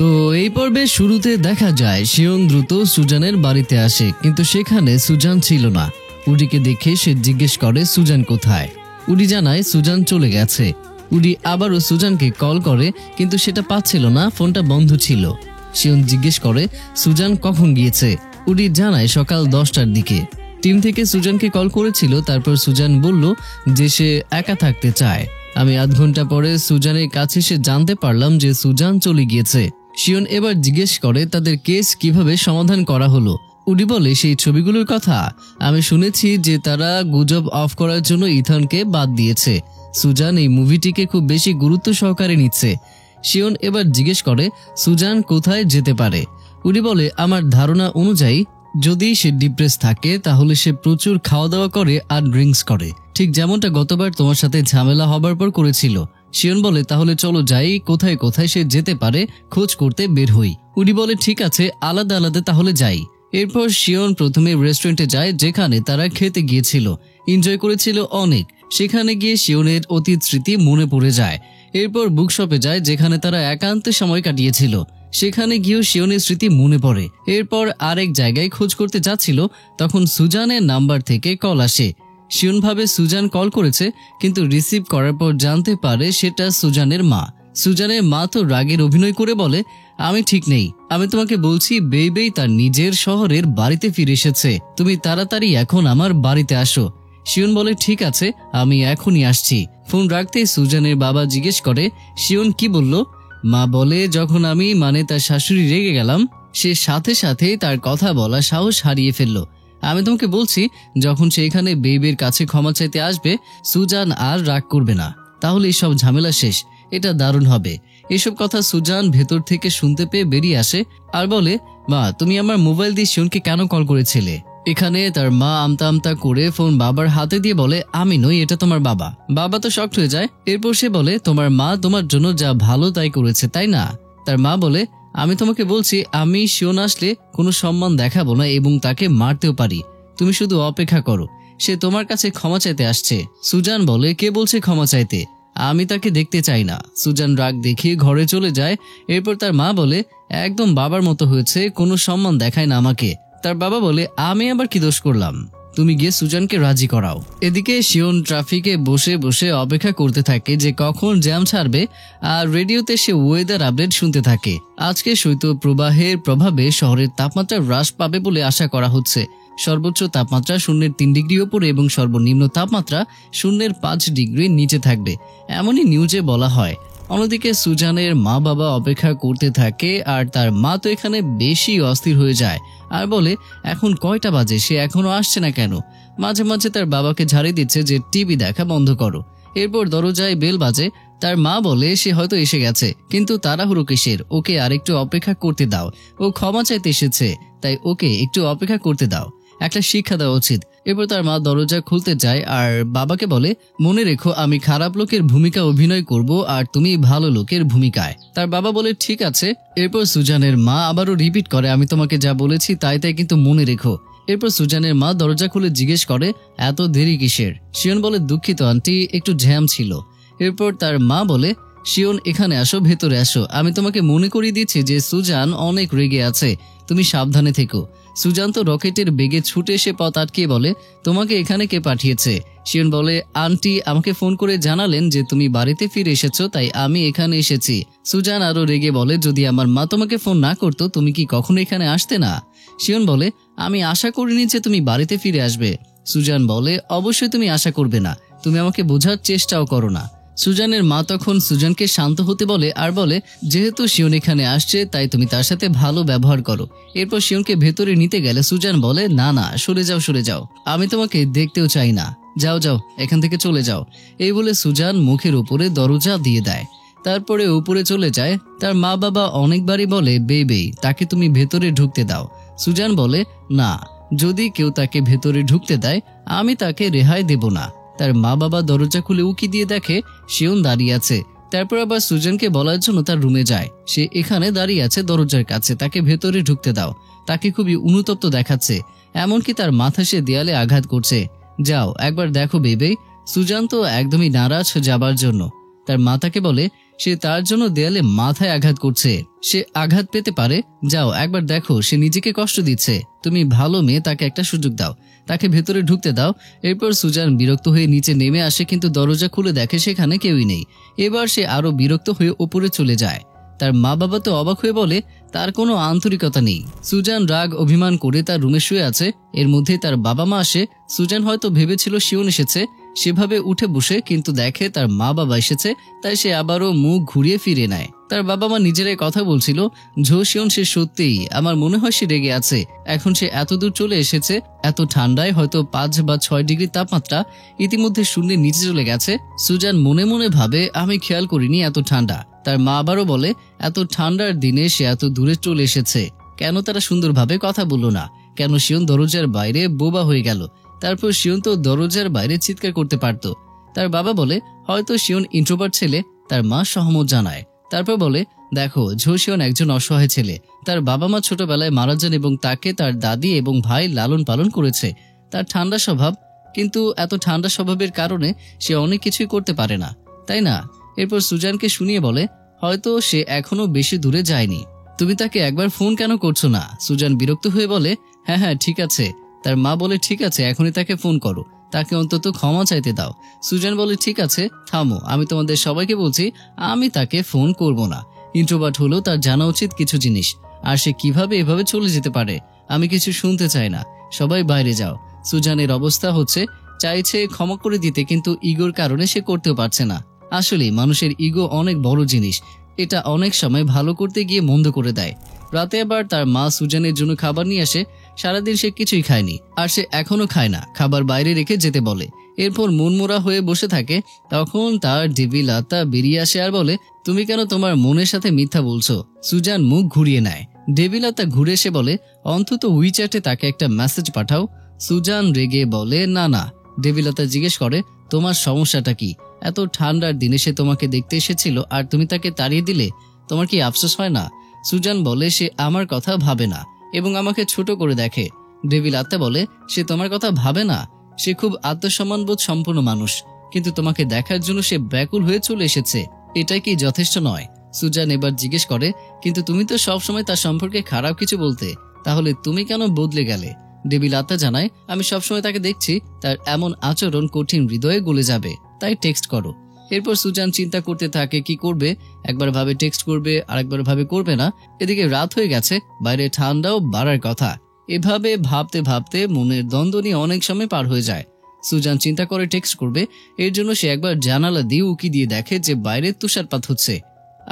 তো এই পর্বে শুরুতে দেখা যায় শিওন দ্রুত সুজানের বাড়িতে আসে, কিন্তু সেখানে সুজান ছিল না। উডিকে দেখে সে জিজ্ঞেস করে সুজান কোথায়। উডি জানায় সুজান চলে গেছে। উডি আবারও সুজানকে কল করে, কিন্তু সেটা পাচ্ছিল না, ফোনটা বন্ধ ছিল। শিওন জিজ্ঞেস করে সুজান কখন গিয়েছে। উডি জানায় সকাল 10টার দিকে। টিম থেকে সুজানকে কল করেছিল, তারপর সুজান বলল যে সে একা থাকতে চায়। আমি আধ ঘন্টা পরে সুজানের কাছে সে জানতে পারলাম যে সুজান চলে গিয়েছে। শিওন এবার জিজ্ঞেস করে তাদের কেস কিভাবে সমাধান করা হলো। উডি বলে সেই ছবিগুলোর কথা। আমি শুনেছি যে তারা গুজব অফ করার জন্য ইথনকে বাদ দিয়েছে। সুজান এই মুভিটিকে খুব বেশি গুরুত্ব সহকারে নিচ্ছে। শিওন এবার জিজ্ঞেস করে সুজান কোথায় যেতে পারে। উডি বলে আমার ধারণা অনুযায়ী যদি সে ডিপ্রেস থাকে তাহলে সে প্রচুর খাওয়া দাওয়া করে আর ড্রিঙ্কস করে, ঠিক যেমনটা গতবার তোমার সাথে ঝামেলা হবার পর করেছিল। শিওন বলে তাহলে চলো যাই, কোথায় কোথায় সে যেতে পারে খোঁজ করতে বের হই। উডি বলে ঠিক আছে, আলাদা আলাদা তাহলে যাই। এরপর শিওন প্রথমে রেস্টুরেন্টে যায় যেখানে তারা খেতে গিয়েছিল, এনজয় করেছিল অনেক। সেখানে গিয়ে শিওনের অতীত স্মৃতি মনে পড়ে যায়। এরপর বুকশপে যায় যেখানে তারা একান্তে সময় কাটিয়েছিল। সেখানে গিয়েও শিওনের স্মৃতি মনে পড়ে। এরপর আরেক জায়গায় খোঁজ করতে যাচ্ছিল, তখন সুজানের নাম্বার থেকে কল আসে। শিওন ভাবে সুজান কল করেছে, কিন্তু রিসিভ করার পর জানতে পারে সেটা সুজানের মা। সুজানের মা তো রাগের অভিনয় করে বলে আমি ঠিক নেই, আমি তোমাকে বলছি বেই তার নিজের শহরের বাড়িতে ফিরে এসেছে, তুমি তাড়াতাড়ি এখন আমার বাড়িতে আসো। শিওন বলে ঠিক আছে, আমি এখনই আসছি। ফোন রাখতেই সুজানের বাবা জিজ্ঞেস করে শিওন কি বলল। মা বলে যখন আমি তার শাশুড়ি রেগে গেলাম, সে সাথে সাথেই তার কথা বলা সাহস হারিয়ে ফেললো। আমি তোমাকে বলছি যখন সে এখানে বেবের কাছে ক্ষমা চাইতে আসবে সুজান আর রাগ করবে না, তাহলে সব ঝামেলা শেষ। এটা দারুণ হবে। এসব কথা সুজান ভেতর থেকে শুনতে পেয়ে বেরিয়ে আসে আর বলে মা তুমি আমার মোবাইল দিয়ে শিওনকে কেন কল করেছিলে। এখানে তার মা আমতা আমতা করে ফোন বাবার হাতে দিয়ে বলে আমি নই, এটা তোমার বাবা। বাবা তো শকড হয়ে যায়। এরপর সে বলে তোমার মা তোমার জন্য যা ভালো তাই করেছে, তাই না? তার মা বলে আমি তোমাকে বলছি আমি শিওন আসলে কোনো সম্মান দেখাবো না এবং তাকে মারতেও পারি, তুমি শুধু অপেক্ষা করো, সে তোমার কাছে ক্ষমা চাইতে আসছে। সুজান বলে কে বলছে ক্ষমা চাইতে, আমি তাকে দেখতে চাই না। সুজান রাগ দেখিয়ে ঘরে চলে যায়। এরপর তার মা বলে একদম বাবার মতো হয়েছে, কোনো সম্মান দেখায় না আমাকে। তার বাবা বলে আমি আবার কি দোষ করলাম, তুমি গিয়ে সুজানকে রাজি করাও। এদিকে শিওন ট্রাফিকে বসে বসে অপেক্ষা করতে থাকে যে কখন জ্যাম ছাড়বে, আর রেডিওতে সে ওয়েদার আপডেট শুনতে থাকে। আজকে শৈত্যপ্রবাহের প্রভাবে শহরের তাপমাত্রা হ্রাস পাবে বলে আশা করা হচ্ছে। সর্বোচ্চ তাপমাত্রা 0.3 ডিগ্রি ওপরে এবং সর্বনিম্ন তাপমাত্রা 0.5 ডিগ্রি নিচে থাকবে, এমনই নিউজে বলা হয়। অন্যদিকে সুজানের মা বাবা অপেক্ষা করতে থাকে, আর তার মা তো এখানে বেশি অস্থির হয়ে যায় আর বলে এখন কয়টা বাজে, সে এখনো আসছে না কেন। মাঝে মাঝে তার বাবাকে ঝাড়ি দিচ্ছে যে টিভি দেখা বন্ধ করো। এরপর দরজায় বেল বাজে। তার মা বলে সে হয়তো এসে গেছে, কিন্তু তাড়াহুড়ো কিসের, ওকে আরেকটু অপেক্ষা করতে দাও, ও ক্ষমা চাইতে এসেছে, তাই ওকে একটু অপেক্ষা করতে দাও, একটা শিক্ষা দেওয়া উচিত। এরপর তার মা দরজা খুলতে যায় আর বাবাকে বলে মনে রেখো আমি খারাপ লোকের ভূমিকা অভিনয় করব আর তুমি ভালো লোকের ভূমিকায়। তার বাবা বলে ঠিক আছে। এরপর সুজানের মা আবারও রিপিট করে আমি তোমাকে যা বলেছি তাই কিন্তু মনে রেখো। এরপর সুজানের মা দরজা খুলে জিজ্ঞেস করে এত দেরি কিসের। শিওন বলে দুঃখিত আন্টি, একটু জ্যাম ছিল। এরপর তার মা বলে শিওন এখানে আসো, ভেতরে আসো, আমি তোমাকে মনে করিয়ে দিচ্ছি যে সুজান অনেক রেগে আছে, তুমি সাবধানে থেকো। সুজান তো রকেটের বেগে ছুটে এসে পথ আটকে বলে তোমাকে এখানে কে পাঠিয়েছে। শিওন বলে আন্টি আমাকে ফোন করে জানালেন যে তুমি বাড়িতে ফিরে এসেছো, তাই আমি এখানে এসেছি। সুজান আরো রেগে বলে যদি আমার মা তোমাকে ফোন না করতো তুমি কি কখনো এখানে আসতে না। শিওন বলে আমি আশা করিনি যে তুমি বাড়িতে ফিরে আসবে। সুজান বলে অবশ্যই তুমি আশা করবে না, তুমি আমাকে বোঝার চেষ্টাও করো না। সুজানের মা তখন সুজানকে শান্ত হতে বলে আর বলে যেহেতু শিওন এখানে আসছে তাই তুমি তার সাথে ভালো ব্যবহার করো। এরপর শিওনকে ভেতরে নিতে গেলে সুজান বলে না না সরে যাও, আমি তোমাকে দেখতেও চাই না, যাও এখান থেকে চলে যাও। এই বলে সুজান মুখের উপরে দরজা দিয়ে দেয়। তারপরে উপরে চলে যায়। তার মা বাবা অনেকবারই বলে বেই তাকে তুমি ভেতরে ঢুকতে দাও। সুজান বলে না, যদি কেউ তাকে ভেতরে ঢুকতে দেয় আমি তাকে রেহাই দেব না। তার মা বাবা দরজা খুলে উকি দিয়ে দেখে শিওন দাঁড়িয়ে আছে। তারপর আবার সুজানকে বলার জন্য তার রুমে যায়, সে এখানে দাঁড়িয়ে আছে দরজার কাছে, তাকে ভেতরে ঢুকতে দাও। তাকে খুবই অনুতপ্ত দেখাচ্ছে, এমনকি তার মাথা সে দেয়ালে আঘাত করছে। যাও একবার দেখো বেবে। সুজান তো একদমই নারাজ যাবার জন্য। তার মা তাকে বলে সে তার জন্য দেয়ালে মাথায় আঘাত করছে। সে আঘাত পেতে পারে, যাও একবার দেখো, সে নিজেকে কষ্ট দিচ্ছে। তুমি ভালো মেয়ে, তাকে একটা সুযোগ দাও, তাকে ভেতরে ঢুকতে দাও। এরপর সুজান বিরক্ত হয়ে নিচে নেমে আসে, কিন্তু দরজা খুলে দেখে সেখানে কেউই নেই। এবার সে আরো বিরক্ত হয়ে উপরে চলে যায়। তার মা বাবা তো অবাক হয়ে বলে তার কোনো আন্তরিকতা নেই। সুজান রাগ অভিমান করে তার রুমে শুয়ে আছে। এর মধ্যে তার বাবা মা আসে। সুজান হয়তো ভেবেছিল শিওন এসেছে, সেভাবে উঠে বসে, কিন্তু দেখে তার মা বাবা এসেছে, তাই সে আবারও মুখ ঘুরিয়ে ফিরে নেয়। তার বাবা মা নিজেরাই কথা বলছিল, শিওন সে সত্যিই, আমার মনে হয় সে রেগে আছে। এখন সে এত দূর চলে এসেছে, এত ঠান্ডায়, হয়তো 5 বা 6 ডিগ্রি তাপমাত্রা ইতিমধ্যে শূন্যের নিচে চলে গেছে। সুজান মনে মনে ভাবে, আমি খেয়াল করিনি এত ঠান্ডা। তার মা আবারও বলে এত ঠান্ডার দিনে সে এত দূরে চলে এসেছে, কেন তারা সুন্দরভাবে কথা বলল না? কেন শিওন দরজার বাইরে বোবা হয়ে গেল? তারপর শিওন তো দরজার বাইরে চিৎকার করতে পারত। তার বাবা বলে হয়তো শিওন ইন্ট্রোভার্ট ছেলে। তার মা সহমত জানায়। তারপর বলে দেখো, শিওন একজন অসহায় ছেলে। তার বাবা মা ছোটবেলায় মারা যান এবং তাকে তার দাদি এবং ভাই লালন পালন করেছে। তার ঠান্ডা স্বভাব, কিন্তু এত ঠান্ডা স্বভাবের কারণে সে অনেক কিছুই করতে পারে না, তাই না? এরপর সুজানকে শুনিয়ে বলে হয়তো সে এখনো বেশি দূরে যায়নি। তুমি তাকে একবার ফোন কেন করছো না? সুজান বিরক্ত হয়ে বলে হ্যাঁ হ্যাঁ ঠিক আছে। তার মা বলে ঠিক আছে, এখনই তাকে ফোন করো, তাকে অন্তত ক্ষমা চাইতে দাও। সুজান বলে ঠিক আছে, থামো, আমি তোমাদের সবাইকে বলছি আমি তাকে ফোন করব না। ইন্ট্রোভার্ট হলেও তার জানা উচিত কিছু জিনিস, আর সে কিভাবে এভাবে চলে যেতে পারে আমি কিছু শুনতে চাই না, সবাই বাইরে যাও। সুজানের অবস্থা হচ্ছে, চাইছে ক্ষমা করে দিতে, কিন্তু ইগোর কারণে সে করতেও পারছে না। আসলে মানুষের ইগো অনেক বড় জিনিস, এটা অনেক সময় ভালো করতে গিয়ে মন্দ করে দেয়। রাতে আবার তার মা সুজানের জন্য খাবার নিয়ে আসে। সারাদিন সে কিছুই খায়নি, আর সে এখনো খায় না, খাবার বাইরে রেখে যেতে বলে। এরপর মনমোরা হয়ে বসে থাকে। তখন তার ডিবি লাতা বেরিয়ে আসে আর বলে তুমি কেন তোমার মনের সাথে মিথ্যা বলছো? সুজান মুখ ঘুরিয়ে নেয়। ডেভিলাতা ঘুরে এসে বলে অন্তত উইচ্যাটে তাকে একটা মেসেজ পাঠাও। সুজান রেগে বলে না না। ডেভিলাতা জিজ্ঞেস করে তোমার সমস্যাটা কি? এত ঠান্ডার দিনে সে তোমাকে দেখতে এসেছিল আর তুমি তাকে তাড়িয়ে দিলে, তোমার কি আফসোস হয় না? সুজান বলে সে আমার কথা ভাবে না এবং আমাকে ছোট করে দেখে। ডেভিলাতা বলে সে তোমার কথা ভাবে না, সে খুব আত্মসম্মানবোধ সম্পন্ন মানুষ, কিন্তু তোমাকে দেখার জন্য সে ব্যাকুল হয়ে চলে এসেছে, এটাই কি যথেষ্ট নয়? সুজান এবার জিজ্ঞেস করে কিন্তু তুমি তো সবসময় তার সম্পর্কে খারাপ কিছু বলতে, তাহলে তুমি কেন বদলে গেলে? ডেভিলাতা জানায় আমি সবসময় তাকে দেখছি, তার এমন আচরণ কঠিন হৃদয়ে গলে যাবে, তাই টেক্সট করো। এরপর সুজান চিন্তা করতে থাকে কি করবে। একবার ভাবে টেক্সট করবে, আরেকবার ভাবে করবে না। এদিকে রাত হয়ে গেছে, বাইরে ঠান্ডাও বাড়ার কথা। এভাবে ভাবতে ভাবতে মনের দ্বন্দ্ব নিয়ে অনেক সময় পার হয়ে যায়। সুজান চিন্তা করে টেক্সট করবে। এর জন্য সে একবার জানালা দিয়ে উকি দিয়ে দেখে যে বাইরে তুষারপাত হচ্ছে,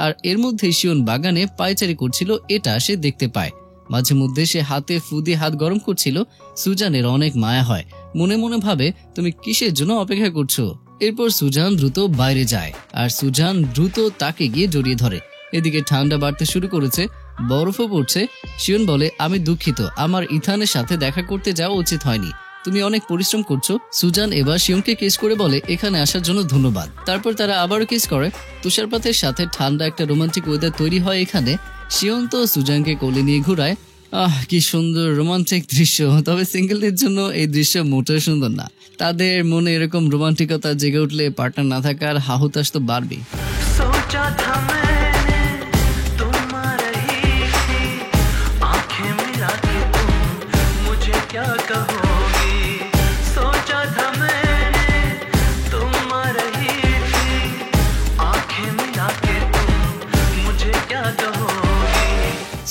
আর এর মধ্যে শিওন বাগানে পায়চারি করছিল, এটা সে দেখতে পায়। মাঝে মধ্যে সে হাতে ফু দিয়ে হাত গরম করছিল। সুজানের অনেক মায়া হয়, মনে মনে ভাবে তুমি কিসের জন্য অপেক্ষা করছো? এরপর সুজান দ্রুত বাইরে যায়, আর সুজান দ্রুত তাকে গিয়ে জড়িয়ে ধরে। এদিকে ঠান্ডা বাড়তে শুরু করেছে, বরফও পড়ছে। শিওন বলে আমি দুঃখিত, আমার ইথানের সাথে দেখা করতে যাওয়া উচিত হয়নি, তুমি অনেক পরিশ্রম করছো। সুজান এবার শিওনকে কিস করে বলে এখানে আসার জন্য ধন্যবাদ। তারপর তারা আবারও কিস করে। তুষারপাতের সাথে ঠান্ডা একটা রোমান্টিক ওয়েদার তৈরি হয় এখানে। শিওন তো সুজানকে কোলে নিয়ে ঘুরায়। কি সুন্দর রোমান্টিক দৃশ্য, তবে সিঙ্গেলদের জন্য এই দৃশ্য মোটেও সুন্দর না। তাদের মনে এরকম রোমান্টিকতা জেগে উঠলে পার্টনার না থাকার হাহুতাশ তো বাড়বেই।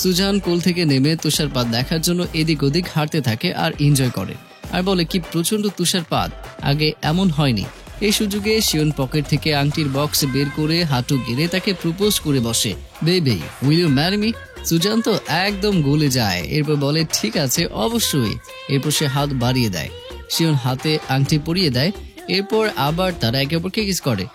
সুজান কোল থেকে নেমে তুষারপাত দেখার জন্য এদিক ওদিক হাঁটতে থাকে আর এনজয় করে, আর বলে কি প্রচন্ড তুষারপাত, আগে এমন হয়নি। এই সুযোগে শিওন পকেট থেকে আংটির বক্স বের করে হাঁটু গেড়ে তাকে প্রপোজ করে বসে, baby will you marry me? Susan তো একদম গলে যায়। এরপর বলে ঠিক আছে অবশ্যই। এরপর সে হাত বাড়িয়ে দেয়, শিওন হাতে আংটি পরিয়ে দেয়। এরপর আবার তারা একে অপরকে কিস করে।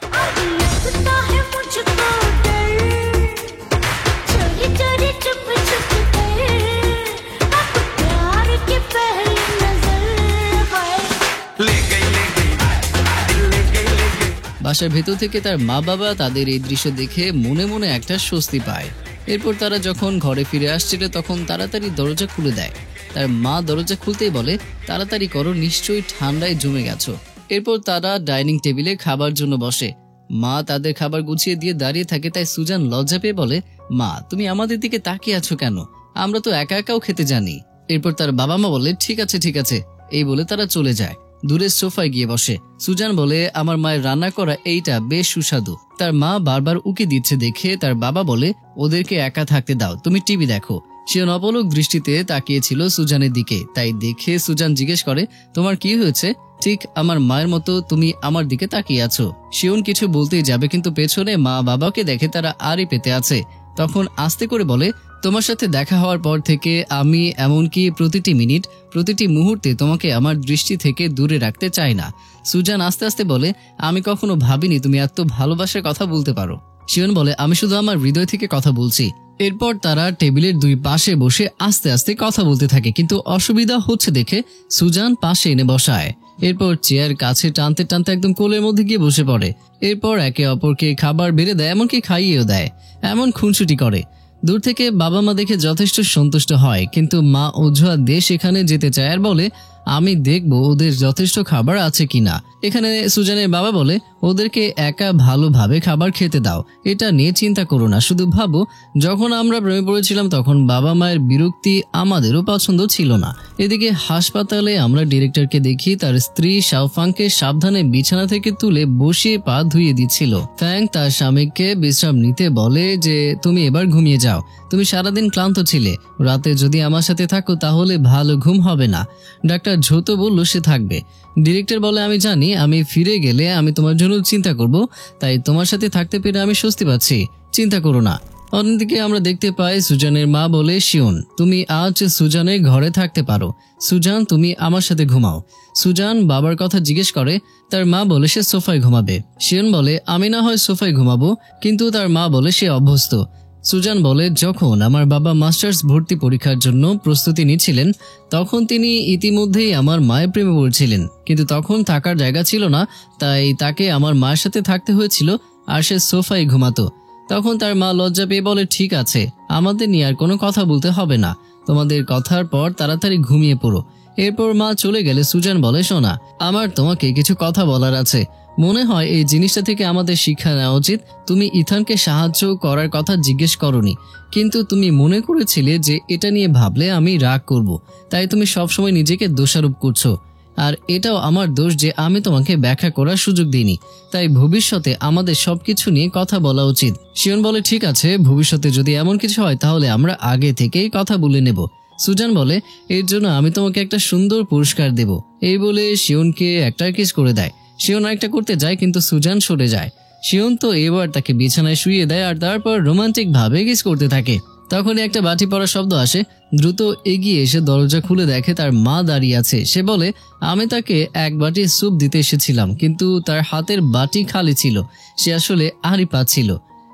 বাসার ভেতর থেকে তার মা বাবা তাদের এই দৃশ্য দেখে মনে মনে একটা স্বস্তি পায়। এরপর তারা যখন ঘরে ফিরে আসছিল তখন তাড়াতাড়ি দরজা খুলে দেয়। তার মা দরজা খুলতেই বলে তাড়াতাড়ি করো, নিশ্চয়ই ঠান্ডায় জমে গেছো। এরপর তারা ডাইনিং টেবিলে খাবার জন্য বসে। মা তাদের খাবার গুছিয়ে দিয়ে দাঁড়িয়ে থাকে, তাই সুজান লজ্জা পেয়ে বলে, মা তুমি আমাদের দিকে তাকিয়ে আছো কেন? আমরা তো একা একাও খেতে জানি। এরপর তার বাবা মা বলে, ঠিক আছে ঠিক আছে, এই বলে তারা চলে যায়। দূরের সোফায় গিয়ে বসে। সুজান বলে, আমার মায়ের রান্না করা এইটা বেশ সুস্বাদু। তার মা বারবার উকি দিচ্ছে দেখে তার বাবা বলে, ওদেরকে একা থাকতে দাও, তুমি টিভি দেখো। শিওন অপলক দৃষ্টিতে তাকিয়েছিল সুজানের দিকে, তাই দেখে সুজান জিজ্ঞেস করে, তোমার কি হয়েছে? ঠিক আমার মায়ের মতো তুমি আমার দিকে তাকিয়ে আছো। শিওন কিছু বলতেই যাবে, কিন্তু পেছনে মা বাবাকে দেখে তারা আড়ি পেতে আছে। তখন আস্তে করে বলে, তোমার সাথে দেখা হওয়ার পর থেকে আমি এমনকি প্রতিটি মিনিট প্রতিটি মুহূর্তে তোমাকে আমার দৃষ্টি থেকে দূরে রাখতে চাই না। সুজান আস্তে আস্তে বলে, আমি কখনো ভাবিনি তুমি এত ভালোবাসার কথা বলতে পারো। শিওন বলে, আমি শুধু আমার হৃদয় থেকে কথা বলছি। এরপর তারা টেবিলের দুই পাশে বসে আস্তে আস্তে কথা বলতে থাকে, কিন্তু অসুবিধা হচ্ছে দেখে সুজান পাশে এনে বসায়। এরপর চেয়ার কাছে টানতে টানতে একদম কোলের মধ্যে গিয়ে বসে পড়ে। এরপর একে অপরকে খাবার বেড়ে দেয়, এমনকি খাইয়েও দেয়। এমন খুনসুটি করে। দূর থেকে বাবা মা দেখে যথেষ্ট সন্তুষ্ট হয়, কিন্তু মা অজুহাত দিয়ে সেখানে যেতে চায় আর বলে, আমি দেখবো ওদের যথেষ্ট খাবার আছে কিনা। এখানে সুজানের বাবা বলে, ওদেরকে একা ভালোভাবে খাবার খেতে দাও, এটা নিয়ে চিন্তা করো না। শুধু ভাবো, যখন আমরা প্রেমে পড়েছিলাম তখন বাবা মায়ের বিরক্তি আমাদেরও পছন্দ ছিল না। এদিকে হাসপাতালে আমরা ডিরেক্টরকে দেখি তার স্ত্রী শাওফাংকে সাবধানে বিছানা থেকে তুলে বসিয়ে পা ধুইয়ে দিচ্ছিল। ফ্যাং তার স্বামীকে বিশ্রাম নিতে বলে যে, তুমি এবার ঘুমিয়ে যাও, তুমি সারাদিন ক্লান্ত ছিলে, রাতে যদি আমার সাথে থাকো তাহলে ভালো ঘুম হবে না। ডাক্তার ঝোতো বলল সে থাকবে। ডিরেক্টর বলে, আমি জানি আমি ফিরে গেলে আমি তোমার জন্য চিন্তা করব, তাই তোমার সাথে থাকতে পেরে আমি স্বস্তি পাচ্ছি, চিন্তা করো না। অন্যদিকে আমরা দেখতে পাই সুজানের মা বলে, শিওন তুমি আজ সুজানের ঘরে থাকতে পারো, সুজান তুমি আমার সাথে ঘুমাও। সুজান বাবার কথা জিজ্ঞেস করে, তার মা বলে সে সোফায় ঘুমাবে। শিওন বলে, আমি না হয় সোফায় ঘুমাবো, কিন্তু তার মা বলে সে অভ্যস্ত। সুজান বলে, যখন আমার বাবা মাস্টার্স ভর্তি পরীক্ষার জন্য প্রস্তুতি নিচ্ছিলেন তখন তিনি ইতিমধ্যেই আমার মায়ের প্রেমে পড়ছিলেন, কিন্তু তখন থাকার জায়গা ছিল না, তাই তাকে আমার মায়ের সাথে থাকতে হয়েছিল আর সে সোফায় ঘুমাতো। তখন তার মা লজ্জা পেয়ে বলে, ঠিক আছে, আমাদের নিয়ে আর কোনো কথা বলতে হবে না, তোমাদের কথার পর তাড়াতাড়ি ঘুমিয়ে পড়ো। এরপর মা চলে গেলে সুজান বলে, শোনা, আমার তোমাকে কিছু কথা বলার আছে। মনে হয় এই জিনিসটা থেকে আমাদের শিক্ষা নেওয়া উচিত। তুমি ইথানকে সাহায্য করার কথা জিজ্ঞেস করনি, কিন্তু তুমি মনে করেছিলে যে এটা নিয়ে ভাবলে আমি রাগ করব, তাই তুমি সবসময় নিজেকে দোষারোপ করছো। আর এটাও আমার দোষ যে আমি তোমাকে ব্যাখ্যা করার সুযোগ দিইনি, তাই ভবিষ্যতে আমাদের সবকিছু নিয়ে কথা বলা উচিত। শিওন বলে, ঠিক আছে, ভবিষ্যতে যদি এমন কিছু হয় তাহলে আমরা আগে থেকেই কথা বলে নেব। সুজান বলে, এর জন্য আমি তোমাকে একটা সুন্দর পুরস্কার দেব। এই বলে শিওনকে একটা কিস করে দেয়। শিওন আরেকটা করতে যায়, কিন্তু সুজান সরে যায়। শিওন তো এবার তাকে বিছানায় শুইয়ে দেয় আর তারপর রোমান্টিক ভাবে কিস করতে থাকে। তখনই একটা বাটি পড়ার শব্দ আসে। দ্রুত এগিয়ে এসে দরজা খুলে দেখে তার মা দাঁড়িয়ে আছে। সে বলে, আমি তাকে এক বাটি স্যুপ দিতে এসেছিলাম, কিন্তু তার হাতের বাটি খালি ছিল, সে আসলে আহারই পাচ্ছিল।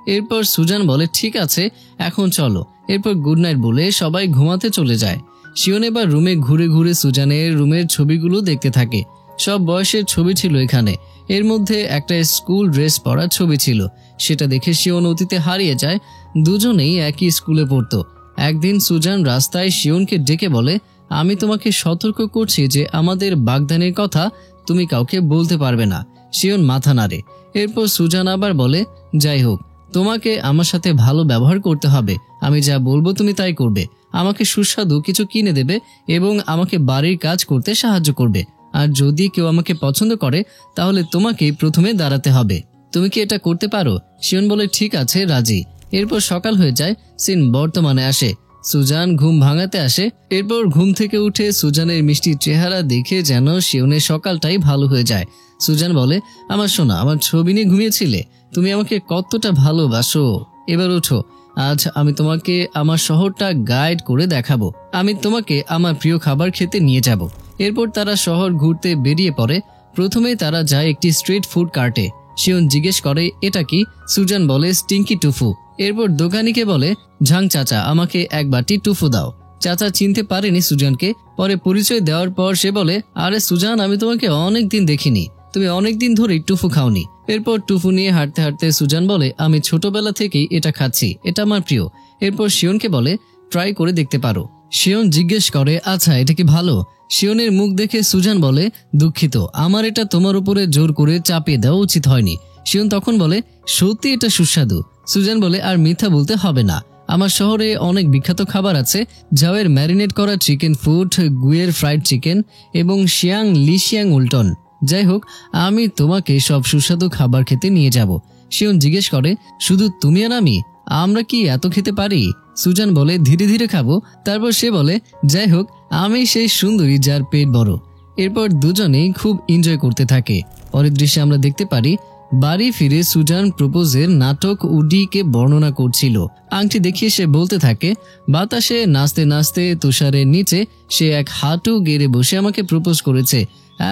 এরপর সুজান বলে, ঠিক আছে, এখন চলো। এরপর গুড নাইট বলে সবাই ঘুমাতে চলে যায়। শিওন এবার রুমে ঘুরে ঘুরে সুজানের রুমের ছবিগুলো দেখতে থাকে। সব বয়সের ছবি ছিল এখানে। এর মধ্যে একটা স্কুল ড্রেস পরা ছবি ছিল, সেটা দেখে শিওন অতীতে হারিয়ে যায়। দুজনেই একই স্কুলে পড়তো। একদিন সুজান রাস্তায় শিওনকে ডেকে বলে, আমি তোমাকে সতর্ক করছি যে আমাদের বাগদানের কথা তুমি কাউকে বলতে পারবে না। শিওন মাথা নাড়ে। এরপর সুজান আবার বলে, যাই হোক, তোমাকে আমার সাথে ভালো ব্যবহার করতে হবে, আমি যা বলবো তুমি তাই করবে, আমাকে সুস্বাদু কিছু কিনে দেবে এবং আমাকে বাড়ির কাজ করতে সাহায্য করবে। আর যদি কেউ আমাকে পছন্দ করে তাহলে তোমাকেই প্রথমে দাঁড়াতে হবে। তুমি কি এটা করতে পারো? শিওন বলে, ঠিক আছে, রাজি। এরপর সকাল হয়ে যায়। সিন বর্তমানে আসে। সুজান ঘুম ভাঙাতে আসে। এরপর ঘুম থেকে উঠে সুজানের মিষ্টি চেহারা দেখে যেন শিওনের সকালটাই ভালো হয়ে যায়। সুজান বলে, আমার সোনা, আমার ছবি নিয়ে ঘুমিয়েছিলে, তুমি আমাকে কতটা ভালোবাসো। এবার ওঠো, আজ আমি তোমাকে আমার শহরটা গাইড করে দেখাবো, আমি তোমাকে আমার প্রিয় খাবার খেতে নিয়ে যাব। এরপর তারা শহর ঘুরতে বেরিয়ে পড়ে। প্রথমেই তারা যায় একটি স্ট্রিট ফুড কার্টে। শিওন জিজ্ঞেস করে, এটা কি? সুজান বলে, স্টিঙ্কি টুফু। এরপর দোকানিকে বলে, ঝাং চাচা, আমাকে এক বাটি টুফু দাও। চাচা চিনতে পারেনি সুজানকে। পরে পরিচয় দেওয়ার পর সে বলে, আরে সুজান, আমি তোমাকে অনেকদিন দেখিনি, তুমি অনেকদিন ধরেই টুফু খাওনি। এরপর টুফু নিয়ে হাঁটতে হাঁটতে সুজান বলে, আমি ছোটবেলা থেকেই এটা খাচ্ছি, এটা আমার প্রিয়। এরপর শিওনকে বলে, ট্রাই করে দেখতে পারো। শিওন জিজ্ঞেস করে, আচ্ছা এটা কি ভালো? শিওনের মুখ দেখে সুজান বলে, দুঃখিত, আমার এটা তোমার উপরে জোর করে চাপিয়ে দেওয়া উচিত হয়নি। শিওন তখন বলে, সত্যি এটা সুস্বাদু। সুজান বলে, আর মিথ্যা বলতে হবে না, আমার শহরে অনেক বিখ্যাত খাবার আছে, ঝাওয়ের ম্যারিনেট করা চিকেন ফুট, গুয়ের ফ্রাইড চিকেন এবং শিয়াং লিশিয়াং উল্টন। যাই হোক, আমি তোমাকে সব সুস্বাদু খাবার খেতে নিয়ে যাব। শিওন জিজ্ঞেস করে, শুধু তুমি আর আমরা কি এত খেতে পারি? সুজান বলে, ধীরে ধীরে খাবো। তারপর সে বলে, যাই হোক, আমি সেই সুন্দরী যার পেট বড়। এরপর দুজনেই খুব এনজয় করতে থাকে। পরের দৃশ্যে আমরা দেখতে পারি, বাড়ি ফিরে সুজান প্রপোজের নাটক উডিকে বর্ণনা করছিল। আংটি দেখিয়ে সে বলতে থাকে, বাতাসে নাচতে নাচতে তুষারের নিচে সে এক হাঁটু গেড়ে বসে আমাকে প্রপোজ করেছে,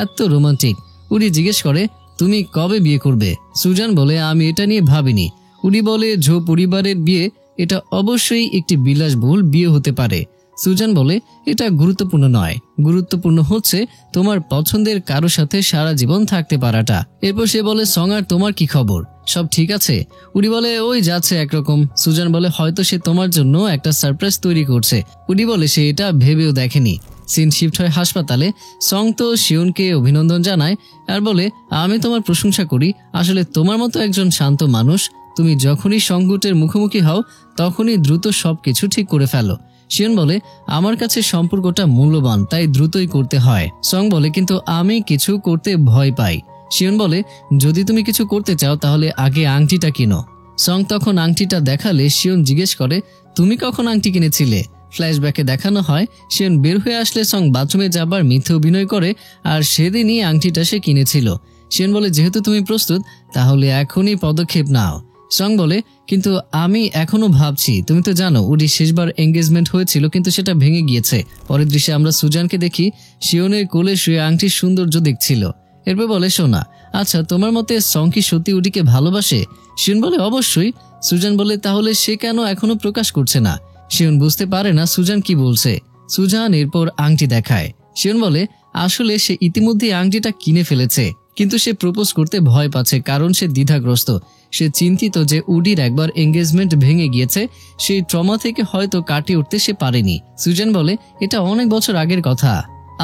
এত রোমান্টিক। উডি জিজ্ঞেস করে, তুমি কবে বিয়ে করবে? সুজান বলে, আমি এটা নিয়ে ভাবিনি। উডি বলে, ঝো পরিবারের বিয়ে, এটা অবশ্যই একটি বিলাসবহুল বিয়ে হতে পারে। সুজান বলে, এটা গুরুত্বপূর্ণ নয়, গুরুত্বপূর্ণ হচ্ছে তোমার পছন্দের কারো সাথে সারা জীবন থাকতে পারাটা। এরপর সে বলে, সং আর তোমার কি খবর, সব ঠিক আছে? উডি বলে, ওই যাচ্ছে একরকম। সুজান বলে, হয়তো সে তোমার জন্য একটা সারপ্রাইজ তৈরি করছে। উডি বলে, সে এটা ভেবেও দেখেনি। সিন শিফট হয় হাসপাতালে। সং তো শিওনকে অভিনন্দন জানায় আর বলে, আমি তোমার প্রশংসা করি, আসলে তোমার মতো একজন শান্ত মানুষ, তুমি যখনই সংকটের মুখোমুখি হও তখনই দ্রুত সবকিছু ঠিক করে ফেলো। শিওন বলে, আমার কাছে সম্পর্কটা মূল্যবান, তাই দ্রুতই করতে হয়। সং বলে, কিন্তু আমি কিছু করতে ভয় পাই। শিওন বলে, যদি তুমি কিছু করতে চাও তাহলে আগে আংটিটা কিনো। সং তখন আংটিটা দেখালে শিওন জিজ্ঞেস করে, তুমি কখন আংটি কিনেছিলে? ফ্ল্যাশব্যাকে দেখানো হয়, শিওন বের হয়ে আসলে সং বাথরুমে যাবার মিথ্যে অভিনয় করে আর সেদিনই আংটিটা সে কিনেছিল। শিওন বলে, যেহেতু তুমি প্রস্তুত তাহলে এখনই পদক্ষেপ নাও। সং বলে, কিন্তু আমি এখনো ভাবছি, তুমি তো জানো উডি শেষবার এঙ্গেজমেন্ট হয়েছিল কিন্তু সেটা ভেঙে গিয়েছে। পরের দৃশ্যে আমরা সুজানকে দেখি, শিওনের কোলে শুয়ে আংটির সৌন্দর্য দেখছিল। এরপর বলে, শোনা, আচ্ছা তোমার মতে সং কি সত্যি উডিকে ভালোবাসে? শিওন বলে, অবশ্যই। সুজান বলে, তাহলে সে কেন এখনো প্রকাশ করছে না? শিওন বুঝতে পারে না সুজান কি বলছে। সুজান এরপর আংটি দেখায়। শিওন বলে, আসলে সে ইতিমধ্যে আংটিটা কিনে ফেলেছে, কিন্তু সে প্রপোজ করতে ভয় পাচ্ছে কারণ সে দ্বিধাগ্রস্ত। সে চিন্তিত যে উডির একবার এঙ্গেজমেন্ট ভেঙে গিয়েছে, সেই ট্রমা থেকে হয়তো কাটিয়ে উঠতে সে পারেনি। সুজান বলে, এটা অনেক বছর আগের কথা,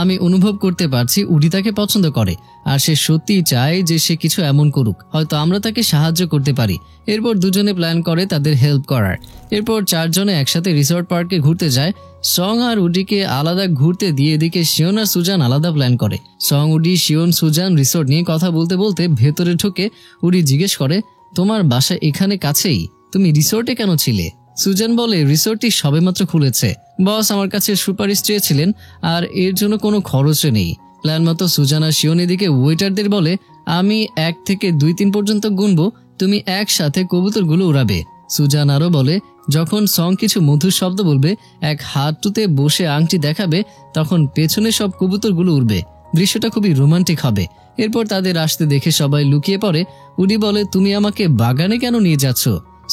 আমি অনুভব করতে পারছি উডি তাকে পছন্দ করে আর সে সত্যিই চায় যে সে কিছু এমন করুক, হয়তো আমরা তাকে সাহায্য করতে পারি। এরপর দুজনে প্ল্যান করে তাদের হেল্প করার। এরপর চারজনে একসাথে রিসোর্ট পার্কে ঘুরতে যায়। সং আর উডিকে আলাদা ঘুরতে দিয়ে এদিকে শিওন আর সুজান আলাদা প্ল্যান করে। সং, উডি, শিওন, সুজান রিসোর্ট নিয়ে কথা বলতে বলতে ভেতরে ঢুকে উডি জিজ্ঞেস করে, তোমার বাসা এখানে কাছেই, তুমি রিসোর্টে কেন ছিলে? সুজান বলে, রিসোর্টটি সবেমাত্র খুলেছে, বস আমার কাছে সুপারিশ চেয়েছিলেন আর এর জন্য কোনো খরচও নেই। প্ল্যান মতো সুজান আর শিওন এদিকে ওয়েটারদের বলে, আমি 1 থেকে 2-3 পর্যন্ত গুনবো, তুমি একসাথে কবুতরগুলো উড়াবে। সুজান আরো বলে, যখন সং কিছু মধুর শব্দ বলবে, এক হাঁটুতে বসে আংটি দেখাবে, তখন পেছনে সব কবুতরগুলো উড়বে। দৃশ্যটা খুবই রোমান্টিক হবে। এরপর তাদের আসতে দেখে সবাই লুকিয়ে পড়ে। উডি বলে, তুমি আমাকে বাগানে কেন নিয়ে যাচ্ছ?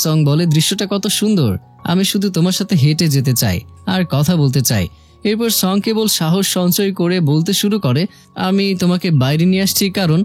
সং বলে, দৃশ্যটা কত সুন্দর, আমি শুধু তোমার সাথে হেঁটে যেতে চাই আর কথা বলতে চাই। এরপর সং কেবল সাহস সঞ্চয় করে বলতে শুরু করে, আমি তোমাকে বাইরে নিয়ে আসছি কারণ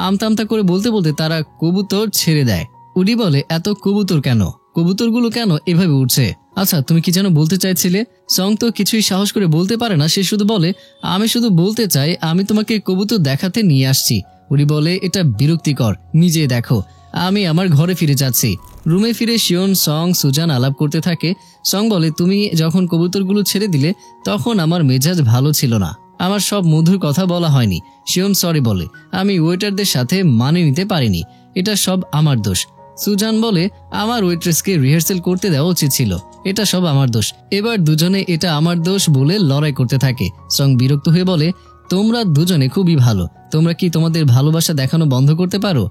আমতা আমতা করে বলতে বলতে তারা কবুতর ছেড়ে দেয়। উডি বলে, এত কবুতর কেন? কবুতরগুলো কেন এভাবে উঠছে? আচ্ছা তুমি কি যেন বলতে চাইছিলে? সং তো কিছুই সাহস করে বলতে পারে না, সে শুধু বলে, আমি শুধু বলতে চাই আমি তোমাকে কবুতর দেখাতে নিয়ে আসছি। উডি বলে, এটা বিরক্তিকর, নিজে দেখো, আমি আমার ঘরে ফিরে যাচ্ছি। রুমে ফিরে শিওন, সং, সুজান আলাপ করতে থাকে। সং বলে, তুমি যখন কবুতরগুলো ছেড়ে দিলে তখন আমার মেজাজ ভালো ছিল না, আমার সব মধুর কথা বলা হয়নি। শিওন সরি বলে, আমি ওয়েটারদের সাথে মানিয়ে নিতে পারিনি, এটা সব আমার দোষ। সুজান বলে, আমার ওয়েট্রেসকে রিহার্সেল করতে দেওয়া উচিত ছিল, এটা সব আমার দোষ। এবার দুজনে এটা আমার দোষ বলে লড়াই করতে থাকে। সং বিরক্ত হয়ে বলে, তোমরা দুজনে খুবই ভালো, তোমরা কি তোমাদের ভালোবাসা দেখানো বন্ধ করতে পারো?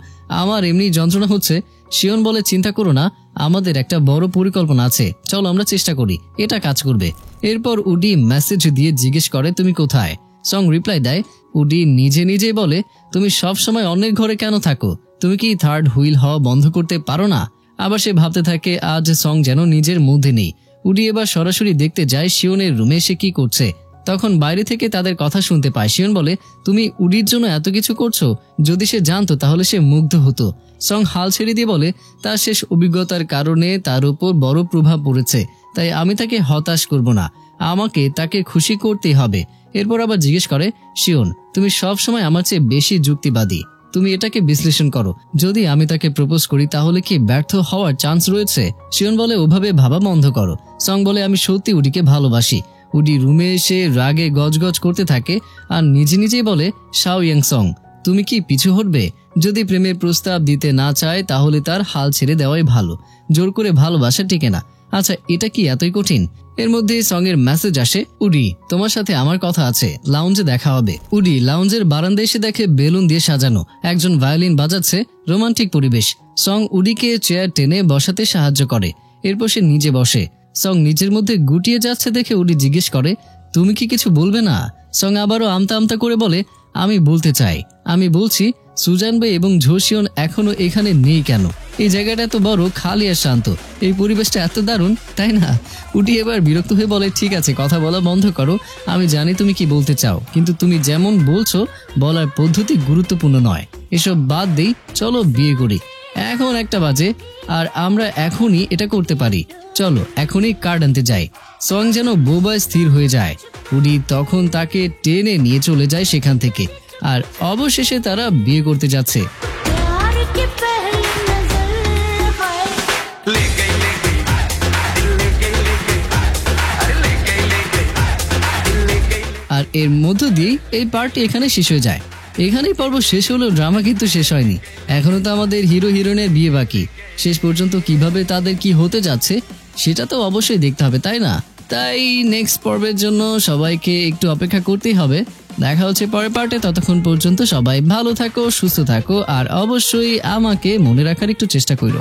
আমার এমনি যন্ত্রণা হচ্ছে। শিওন বলে, চিন্তা করো না, আমাদের একটা বড় পরিকল্পনা আছে, চলো আমরা চেষ্টা করি, এটা কাজ করবে। এরপর উডি মেসেজ দিয়ে জিজ্ঞেস করে, তুমি কোথায়? সং রিপ্লাই দেয়। উডি নিজে নিজে বলে, তুমি সব সময় অন্যের ঘরে কেন থাকো? তুমি কি থার্ড হুইল হওয়া বন্ধ করতে পারো না? আবার সে ভাবতে থাকে আজ সং যেন নিজের মধ্যে নেই। উডি এবার সরাসরি দেখতে যায় শিওনের রুমে সে কি করছে। তখন বাইরে থেকে তাদের কথা শুনতে পায়। শিওন বলে, তুমি উডির জন্য এত কিছু করছো, যদি সে জানতো তাহলে সে মুগ্ধ হতো। সং হাল ছেড়ে দিয়ে বলে, তার শেষ অভিজ্ঞতার কারণে তার উপর বড় প্রভাব পড়েছে, তাই আমি তাকে হতাশ করব না, আমাকে তাকে খুশি করতেই হবে। এরপর আবার জিজ্ঞেস করে, শিওন তুমি সব সময় আমার চেয়ে বেশি যুক্তিবাদী, তুমি এটাকে বিশ্লেষণ করো, যদি আমি তাকে প্রপোজ করি তাহলে কি ব্যর্থ হওয়ার চান্স রয়েছে? শিওন বলে ওভাবে ভাবা বন্ধ করো। সং বলে আমি সত্যি উডিকে ভালোবাসি। উডি রুমে এসে রাগে গজগজ করতে থাকে আর নিজে নিজেই বলে, শাও ইয়াং সং, তুমি কি পিছু হটবে? যদি প্রেমের প্রস্তাব দিতে না চায় তাহলে তার হাল ছেড়ে দেওয়াই ভালো, জোর করে ভালোবাসা টিকে না। আচ্ছা, এটা কি এতই কঠিন? এর মধ্যে সং এর মেসেজ আসে, উডি তোমার সাথে আমার কথা আছে, লাউঞ্জে দেখা হবে। উডি লাউঞ্জের বারান্দায় এসে দেখে বেলুন দিয়ে সাজানো, একজন ভায়োলিন বাজাচ্ছে, রোমান্টিক পরিবেশ। সং উডিকে চেয়ার টেনে বসাতে সাহায্য করে, এরপর সে নিজে বসে। সং নিজের মধ্যে গুটিয়ে যাচ্ছে দেখে উডি জিজ্ঞেস করে, তুমি কি কিছু বলবে না? সং আবারও আমতা আমতা করে বলে, আমি বলতে চাই, আমি বলছি সুজান বে এবং ঝোশিয়ন এখনো এখানে নেই কেন? এই জায়গাটা এত বড়, খালি আর শান্ত, এই পরিবেশটা এত দারুণ, তাই না? উটি এবার বিরক্ত হয়ে বলে, ঠিক আছে, কথা বলা বন্ধ করো, আমি জানি তুমি কি বলতে চাও, কিন্তু তুমি যেমন বলছো বলার পদ্ধতি গুরুত্বপূর্ণ নয়। এসব বাদ দেই, চলো বিয়ে করি। এখন 1টা বাজে আর আমরা এখনই এটা করতে পারি, চলো এখনই কার্ড আনতে যাই। সং যেন বোবায় স্থির হয়ে যায়। উডি তখন তাকে টেনে নিয়ে চলে যায় সেখান থেকে, আর অবশেষে তারা বিয়ে করতে যাচ্ছে। আর এর মধ্য দিয়ে এই পার্টি এখানে শেষ হয়ে যায়। এখানেই পর্ব শেষ হলো, ড্রামা কিন্তু শেষ হয়নি, এখনো তো আমাদের হিরো হিরোইনের বিয়ে বাকি। শেষ পর্যন্ত কিভাবে তাদের কি হতে যাচ্ছে সেটা তো অবশ্যই দেখতে হবে, তাই না? তাই নেক্সট পর্বের জন্য সবাইকে একটু অপেক্ষা করতেই হবে। দেখা হচ্ছে পরের পার্টে, ততক্ষণ পর্যন্ত সবাই ভালো থাকো, সুস্থ থাকো, আর অবশ্যই আমাকে মনে রাখার একটু চেষ্টা করো।